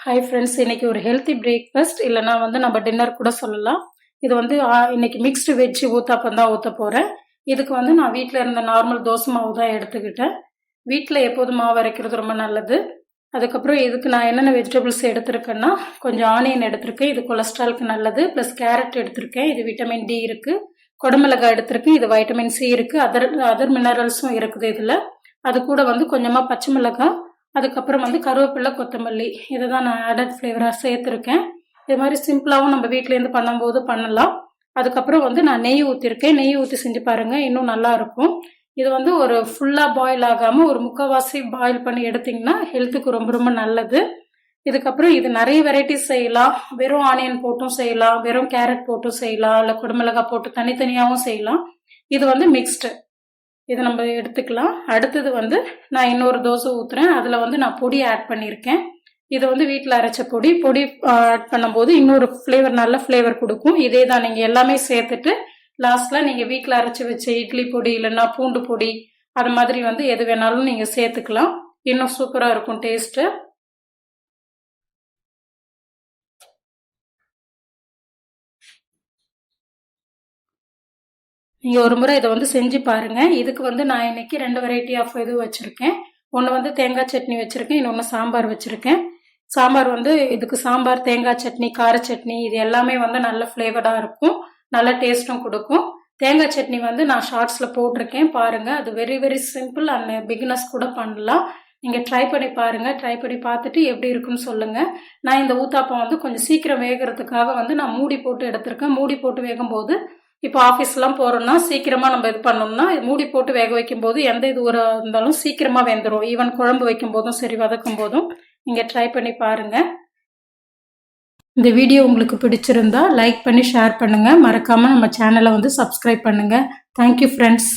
Hi friends, இன்னைக்கு ஒரு healthy breakfast இல்லைனா நம்ம டின்னர் கூட சொல்லலாம். இது இன்னைக்கு மிக்ஸ்டு வெஜ் ஊத்தாப்பம் தான் ஊற்ற போகிறேன். இதுக்கு நான் வீட்டில் இருந்த நார்மல் தோசை மாவு தான் எடுத்துக்கிட்டேன். வீட்டில் எப்போதும் மாவு அரைக்கிறது ரொம்ப நல்லது. அதுக்கப்புறம் இதுக்கு நான் என்னென்ன வெஜிடபிள்ஸ் எடுத்திருக்கேன்னா, கொஞ்சம் ஆனியன் எடுத்திருக்கேன், இது கொலஸ்ட்ராலுக்கு நல்லது. ப்ளஸ் கேரட் எடுத்திருக்கேன், இது விட்டமின் டி இருக்குது. குடமிளகாய் எடுத்திருக்கேன், இது வைட்டமின் சி இருக்குது. அதர் மினரல்ஸும் இருக்குது இதில். அது கூட கொஞ்சமாக பச்சை மிளகாய், அதுக்கப்புறம் கருவேப்பிலை, கொத்தமல்லி, இதை தான் நான் ஆடட் ஃப்ளேவராக சேர்த்துருக்கேன். இது மாதிரி சிம்பிளாகவும் நம்ம வீட்டிலேருந்து பண்ணும்போது பண்ணலாம். அதுக்கப்புறம் நான் நெய் ஊற்றிருக்கேன். நெய் ஊற்றி செஞ்சு பாருங்கள், இன்னும் நல்லாயிருக்கும். இது ஒரு ஃபுல்லாக பாயில் ஆகாமல் ஒரு முக்கால்வாசி பாயில் பண்ணி எடுத்திங்கன்னா ஹெல்த்துக்கு ரொம்ப ரொம்ப நல்லது. இதுக்கப்புறம் இது நிறைய வெரைட்டிஸ் செய்யலாம். வெறும் ஆனியன் போட்டும் செய்யலாம், வெறும் கேரட் போட்டும் செய்யலாம், இல்லை குடமிளகாய் போட்டு தனித்தனியாகவும் செய்யலாம். இது மிக்ஸ்டு, இதை நம்ம எடுத்துக்கலாம். அடுத்தது நான் இன்னொரு தோசை ஊற்றுறேன். அதில் நான் பொடி ஆட் பண்ணியிருக்கேன். இது வீட்டில் அரைச்ச பொடி ஆட் பண்ணும்போது இன்னொரு ஃப்ளேவர், நல்ல ஃப்ளேவர் கொடுக்கும். இதே தான் நீங்கள் எல்லாமே சேர்த்துட்டு லாஸ்ட்டில் நீங்கள் வீட்டில் அரைச்சி வச்ச இட்லி பொடி இல்லைன்னா பூண்டு பொடி, அது மாதிரி எது வேணாலும் நீங்கள் சேர்த்துக்கலாம். இன்னும் சூப்பராக இருக்கும் டேஸ்ட்டு. நீங்கள் ஒரு முறை இதை செஞ்சு பாருங்கள். இதுக்கு நான் இன்னைக்கு 2 வெரைட்டி ஆஃப் இது வச்சுருக்கேன். ஒன்று தேங்காய் சட்னி வச்சுருக்கேன், இன்னொன்று சாம்பார் வச்சுருக்கேன். சாம்பார் இதுக்கு சாம்பார், தேங்காய் சட்னி, கார சட்னி, இது எல்லாமே நல்ல ஃப்ளேவர்டாக இருக்கும், நல்ல டேஸ்ட்டும் கொடுக்கும். தேங்காய் சட்னி நான் ஷார்ட்ஸில் போட்டிருக்கேன், பாருங்கள். அது very very simple and beginners கூட பண்ணலாம். நீங்கள் ட்ரை பண்ணி பாருங்கள். ட்ரை பண்ணி பார்த்துட்டு எப்படி இருக்குன்னு சொல்லுங்கள். நான் இந்த ஊத்தாப்பம் கொஞ்சம் சீக்கிரம் வேகிறதுக்காக நான் மூடி போட்டு எடுத்திருக்கேன். மூடி போட்டு வேகும்போது, இப்போ ஆஃபீஸ்லாம் போகிறோம்னா சீக்கிரமாக நம்ம இது பண்ணோம்னா மூடி போட்டு வேக வைக்கும்போது எந்த இது ஒரு இருந்தாலும் சீக்கிரமாக வெந்துடும். ஈவன் குழம்பு வைக்கும் போதும் சரி, வதக்கும் போதும் நீங்கள் ட்ரை பண்ணி பாருங்கள். இந்த வீடியோ உங்களுக்கு பிடிச்சிருந்தா லைக் பண்ணி ஷேர் பண்ணுங்கள். மறக்காமல் நம்ம சேனலை சப்ஸ்கிரைப் பண்ணுங்கள். Thank you friends.